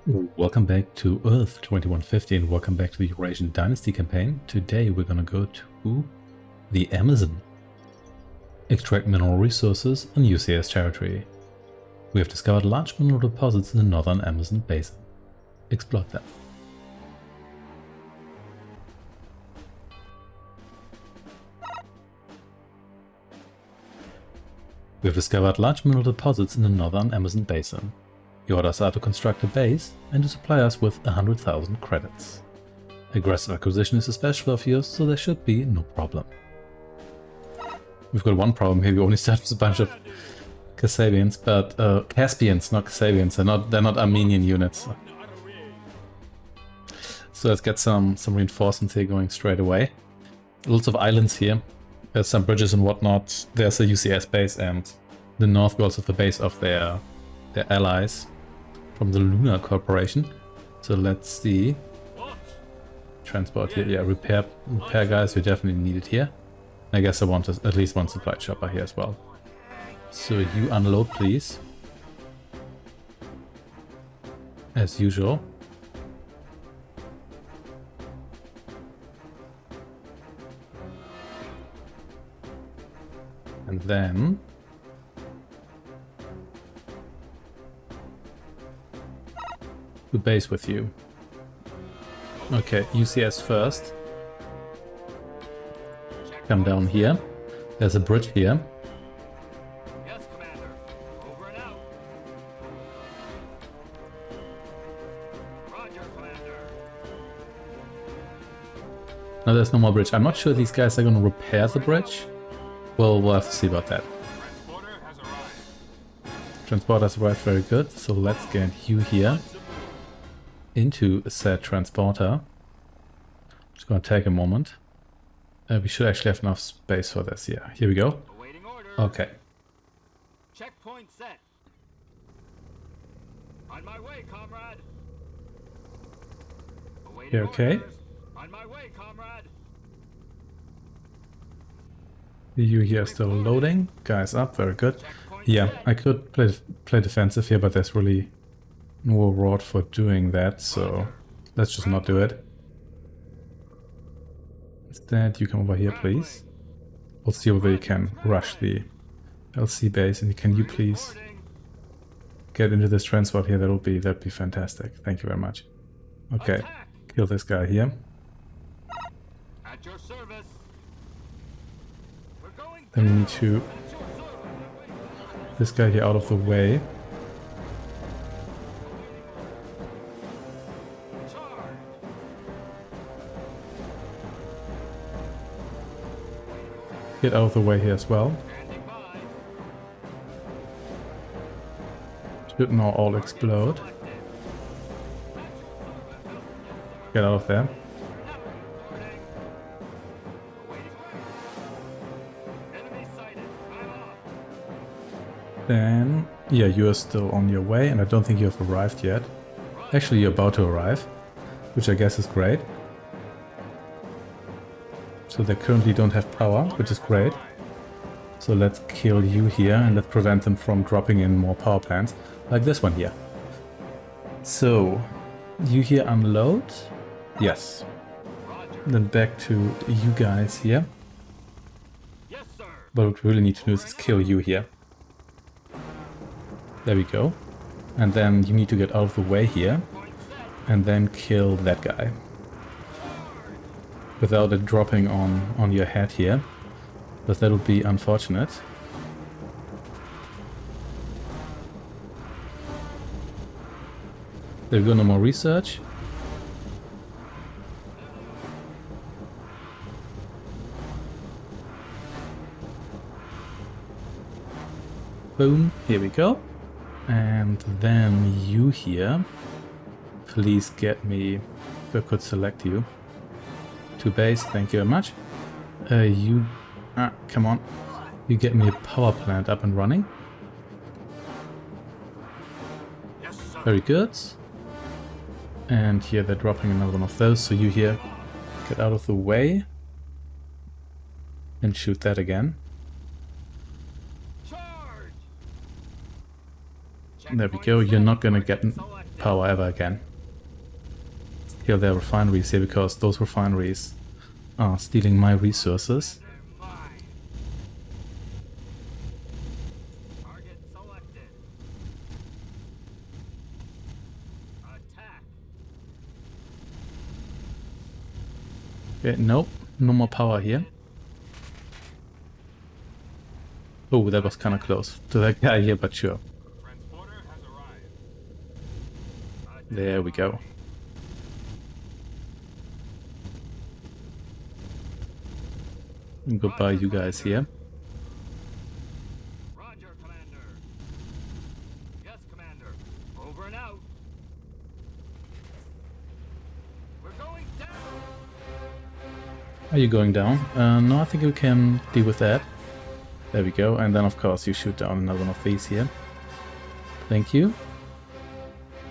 Welcome back to Earth 2150 and welcome back to the Eurasian Dynasty campaign. Today we're gonna go to the Amazon, extract mineral resources in UCS territory. We have discovered large mineral deposits in the northern Amazon basin. Exploit them. We have discovered large mineral deposits in the northern Amazon basin. The orders are to construct a base and to supply us with 100,000 credits. Aggressive acquisition is a special of yours, so there should be no problem. We've got one problem here, we only start with a bunch of Kasabians, but Caspians, not Kasabians, they're not Armenian units. So let's get some reinforcements here going straight away. Lots of islands here, there's some bridges and whatnot, there's a UCS base, and the north we also have the base of their allies from the Lunar Corporation. So let's see. Transport here, yeah, repair guys, we definitely need it here. I guess I want at least one supply chopper here as well. So you unload please. As usual. And then to base with you. Okay, UCS first. Come down here. There's a bridge here. Yes, Commander. Over and out. Roger, Commander. No, there's no more bridge. I'm not sure these guys are going to repair the bridge. Well, we'll have to see about that. Transporter has arrived. Transporter has arrived, very good. So let's get you here into a said transporter. It's going to take a moment. We should actually have enough space for this. Yeah, here we go. Awaiting order. Okay. Checkpoint set. On my way, comrade. Awaiting You okay? orders. On my way, comrade. You here are still loading. Guys up, very good. Yeah, I could play defensive here, but there's really no reward for doing that, so let's just not do it. Instead, you come over here, please. We'll see whether you can rush the LC base, and can you please get into this transport here? That'd be fantastic. Thank you very much. Okay, kill this guy here. At your service. We're going. Then we need to this guy here out of the way. Get out of the way here as well. Should now all explode. Get out of there. Then, yeah, you are still on your way, and I don't think you have arrived yet. Actually, you're about to arrive, which I guess is great. So they currently don't have power, which is great. So let's kill you here and let's prevent them from dropping in more power plants, like this one here. So, you here unload? Yes. Then back to you guys here. Yes, sir. But what we really need to do is kill you here. There we go. And then you need to get out of the way here. And then kill that guy. Without it dropping on your head here. But that'll be unfortunate. There we go, no more research. Boom, here we go. And then you here, please get me, if I could select you, to base, thank you very much. Come on, you get me a power plant up and running. Yes, sir. Very good. And here they're dropping another one of those, so you here, get out of the way. And shoot that again. Charge. There we go, you're not gonna get power ever again. Here there are refineries here because those refineries are stealing my resources. Target selected. Attack. Okay, nope, no more power here. Oh, that was kind of close to that guy here, but sure. Transporter has arrived. There we go. And goodbye, you guys here. Roger, Commander. Yes, Commander. Over and out. We're going down. Are you going down? No, I think we can deal with that. There we go. And then, of course, you shoot down another one of these here. Thank you.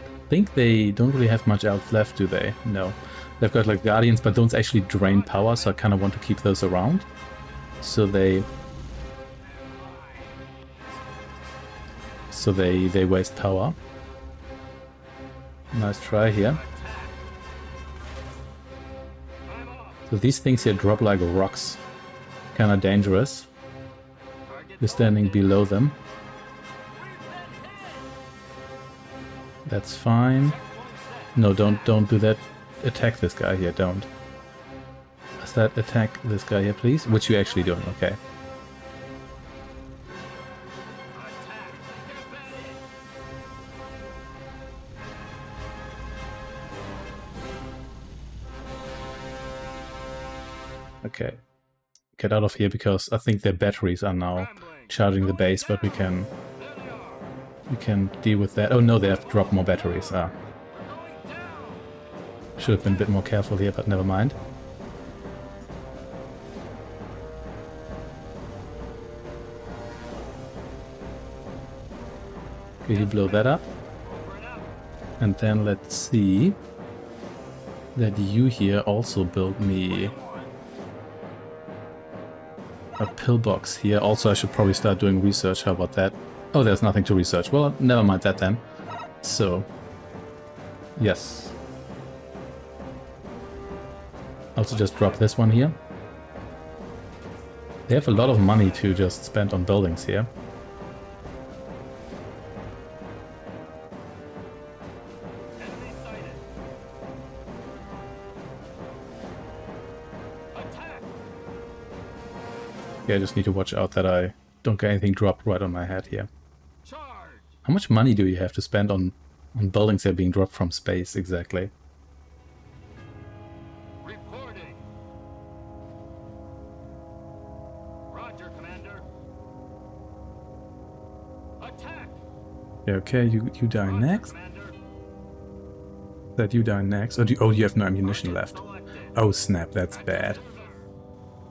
I think they don't really have much else left, do they? No. They've got like guardians, but don't actually drain power, so I kind of want to keep those around. So they waste power. Nice try here. So these things here drop like rocks. Kind of dangerous. You're standing below them. That's fine. No, don't do that. Attack this guy here, don't. Does that attack this guy here, please? Which you're actually doing, okay. Okay. Get out of here because I think their batteries are now charging the base, but we can deal with that. Oh no, they have dropped more batteries. Ah. Should have been a bit more careful here, but never mind. Okay, you blow that up. And then let's see that you here also build me a pillbox here. Also, I should probably start doing research. How about that? Oh, there's nothing to research. Well, never mind that then. So, yes. Also just drop this one here. They have a lot of money to just spend on buildings here. Enemy sighted. Attack. Yeah, I just need to watch out that I don't get anything dropped right on my head here. Charge. How much money do you have to spend on buildings that are being dropped from space exactly? Reporting. Roger, Commander. Attack. Yeah, okay, you die Roger, next. Commander. That you die next. Oh, you have no ammunition left. Selected. Oh snap, that's bad.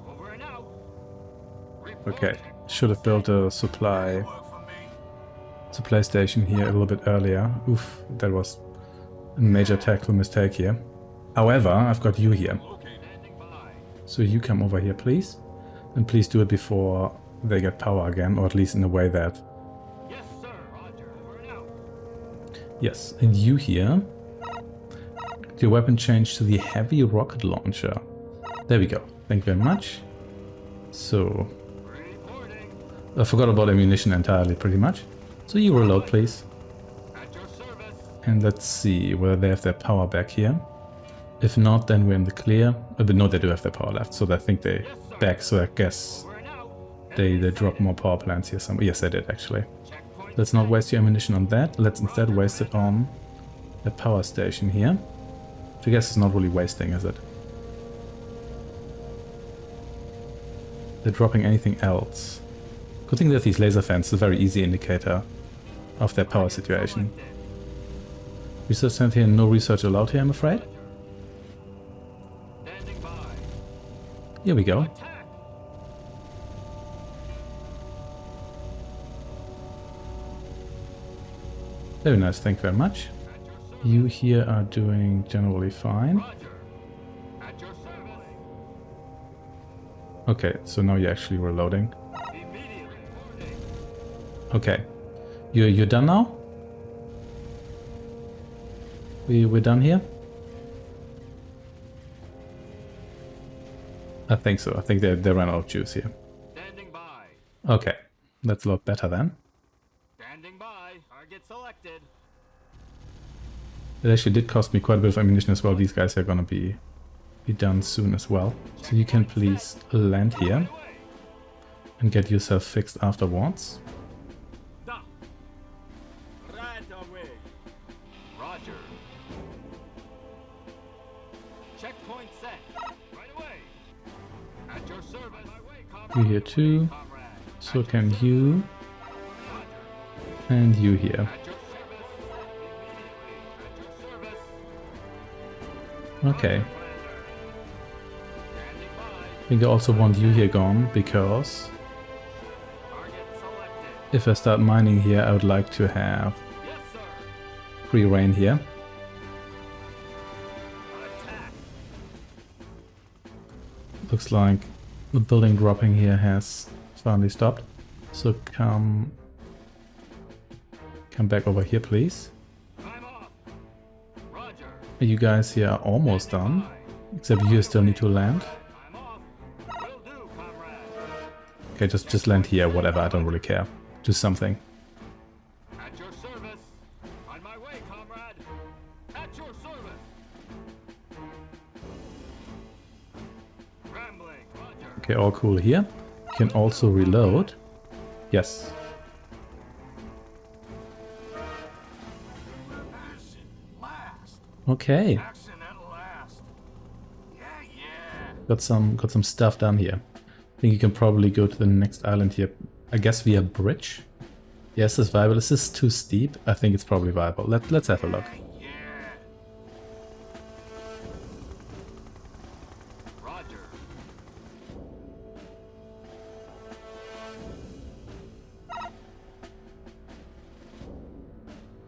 Over and out. Okay, should have built a supply station here a little bit earlier. Oof, that was a major tactical mistake here. However, I've got you here. Standing by. So you come over here, please. And please do it before they get power again, or at least in a way that... Yes, sir. Roger. Over and out. Yes, and you here. Your weapon changed to the heavy rocket launcher. There we go. Thank you very much. So... Reporting. I forgot about ammunition entirely, pretty much. So you reload, please. At your service. And let's see whether they have their power back here. If not, then we're in the clear. But no, they do have their power left, so I think they back. So I guess Over and out. they drop more power plants here somewhere. Yes, they did, actually. Checkpoint. Let's not waste your ammunition on that. Let's instead waste it on the power station here. Which I guess is not really wasting, is it? They're dropping anything else. Good thing that these laser fans is a very easy indicator of their power situation. Research center here, no research allowed here, I'm afraid. Standing by. Here we go. Attack. Very nice, thank you very much. At your service. You here are doing generally fine. Roger. At your service. Okay, so now you're actually reloading. Immediate reporting. Okay. You're done now? We're done here? I think so. I think they ran out of juice here. Standing by. Okay, that's a lot better then. Standing by. Target selected. It actually did cost me quite a bit of ammunition as well. These guys are gonna be done soon as well. So you can please land here and get yourself fixed afterwards. Stop. Right away. Roger. Checkpoint set. Right away. At your service. You here too. So can you. And you here. At your service. Immediately. At your service. Okay. Standing by. I think I also want you here gone, because Target selected. if I start mining here, I would like to have Yes, sir. free reign here. Attack. Looks like the building dropping here has finally stopped. So come back over here, please. Time off. Roger. You guys here are almost done, except you still need to land. Time off. Will do, comrade. Okay, just land here, whatever, I don't really care. Do something. At your service. On my way, comrade. At your service. Rambling. Roger. Okay, all cool here. You can also reload. Yes. Okay, Action at last. Yeah. got some stuff done here. I think you can probably go to the next island here. I guess via bridge. Yes, it's viable. Is this too steep? I think it's probably viable. Let's have a look. Yeah. Roger.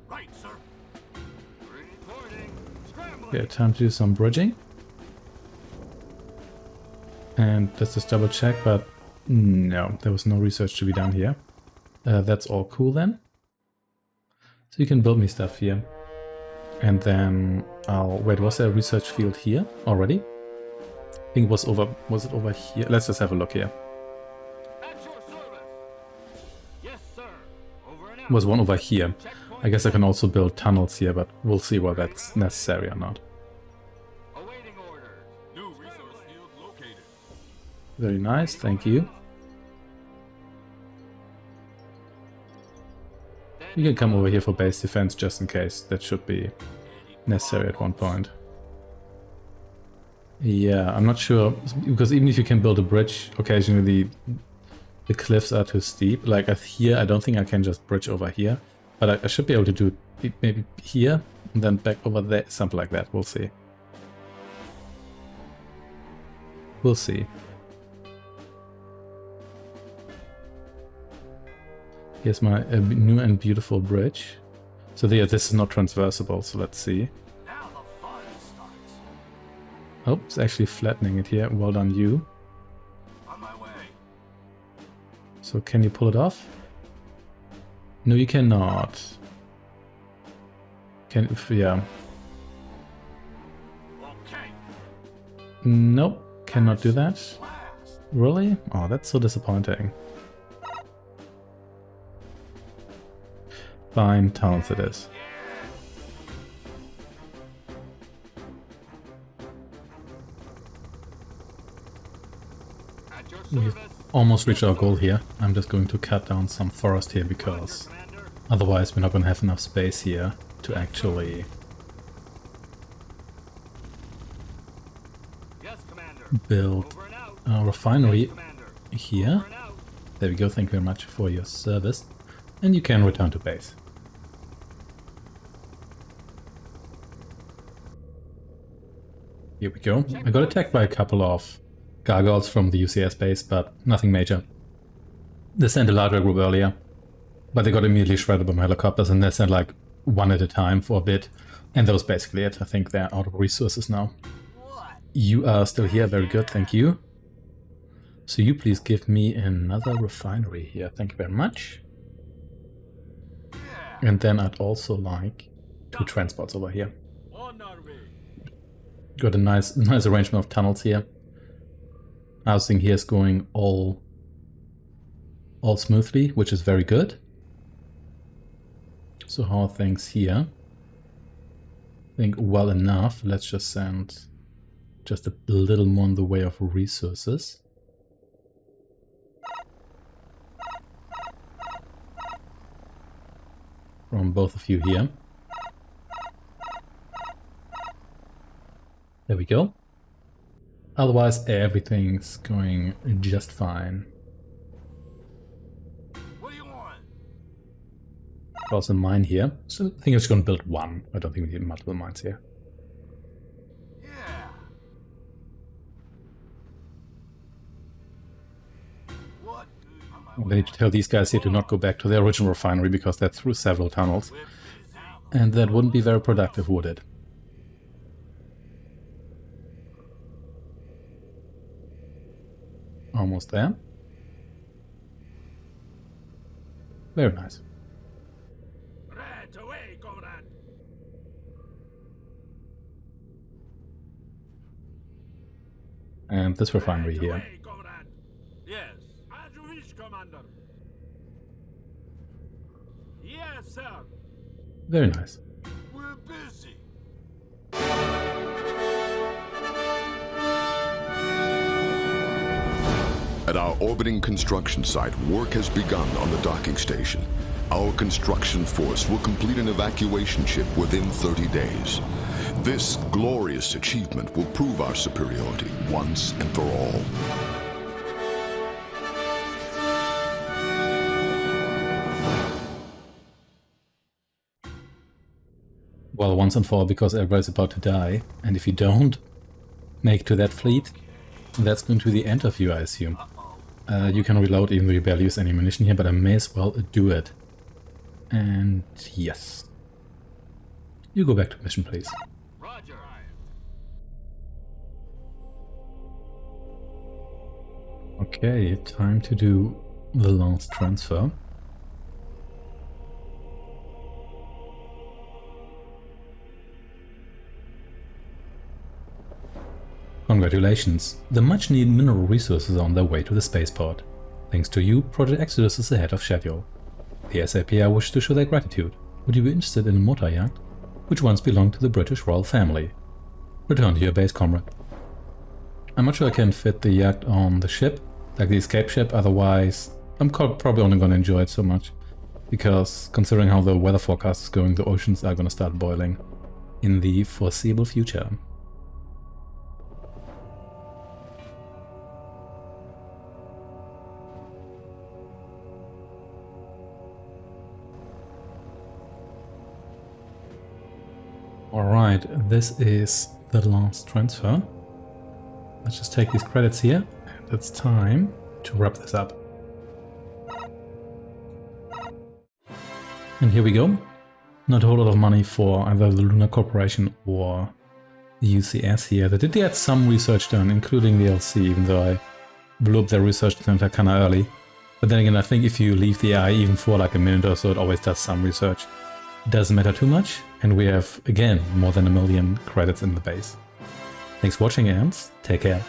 Right, sir. Reporting. Scrambling. Okay, time to do some bridging. And let's just double check, but no, there was no research to be done here. That's all cool then. So you can build me stuff here. And then I'll... Wait, was there a research field here already? I think it was over... Was it over here? Let's just have a look here. At your service. Yes, sir. Over and out. Was one over here. I guess I can also build tunnels here, but we'll see whether that's necessary or not. Awaiting orders. New resource field located. Very nice, thank you. You can come over here for base defense just in case. That should be necessary at one point. Yeah, I'm not sure, because even if you can build a bridge, occasionally the cliffs are too steep. Like here, I don't think I can just bridge over here, but I should be able to do it maybe here and then back over there, something like that. We'll see. We'll see. Here's my new and beautiful bridge. So there, this is not transversable, so let's see. Now the fun starts. Oh, it's actually flattening it here. Well done, you. On my way. So can you pull it off? No, you cannot. Yeah. Okay. Nope, cannot do that. Really? Oh, that's so disappointing. Fine, tunnels it is. At your We've service. almost reached our goal here. I'm just going to cut down some forest here because Commander. otherwise we're not going to have enough space here to actually Yes, Commander. build Over and out. a refinery Commander. here. Over and out. There we go, thank you very much for your service. And you can return to base. Here we go. I got attacked by a couple of gargoyles from the UCS base, but nothing major. They sent a larger group earlier, but they got immediately shredded by my helicopters, and they sent like one at a time for a bit. And that was basically it. I think they're out of resources now. What? You are still here, very good, thank you. So you please give me another refinery here, thank you very much. And then I'd also like 2 transports over here. On our way. Got a nice arrangement of tunnels here. Housing here is going all smoothly, which is very good. So how are things here? I think well enough. Let's just send just a little more in the way of resources. From both of you here. There we go. Otherwise, everything's going just fine. What do you want? Also mine here. So I think it's going to build one. I don't think we need multiple mines here. Yeah. What? They need to tell these guys here to not go back to their original refinery because they're through several tunnels. And that wouldn't be very productive, would it? Almost there. Very nice. Right away, comrade. And this refinery here. Away, comrade. Yes. As you wish, commander. Yes, sir. Very nice. We're busy. At our orbiting construction site, work has begun on the docking station. Our construction force will complete an evacuation ship within 30 days. This glorious achievement will prove our superiority once and for all. Well, once and for all, because everybody's about to die. And if you don't make it to that fleet, that's going to be the end of you, I assume. You can reload even though you barely use any ammunition here, but I may as well do it. And yes. You go back to mission, please. Roger. Okay, time to do the last transfer. Congratulations, the much-needed mineral resources are on their way to the spaceport. Thanks to you, Project Exodus is ahead of schedule. The SAPR wishes to show their gratitude. Would you be interested in a motor yacht, which once belonged to the British royal family? Return to your base, comrade. I'm not sure I can fit the yacht on the ship, like the escape ship, otherwise I'm probably only going to enjoy it so much. Because considering how the weather forecast is going, the oceans are going to start boiling in the foreseeable future. Alright, this is the last transfer. Let's just take these credits here, and it's time to wrap this up. And here we go. Not a whole lot of money for either the Lunar Corporation or the UCS here. They did get some research done, including the LC, even though I blew up their research center kinda early. But then again, I think if you leave the AI even for like a minute or so, it always does some research. Doesn't matter too much, and we have, again, more than 1 million credits in the base. Thanks for watching and take care.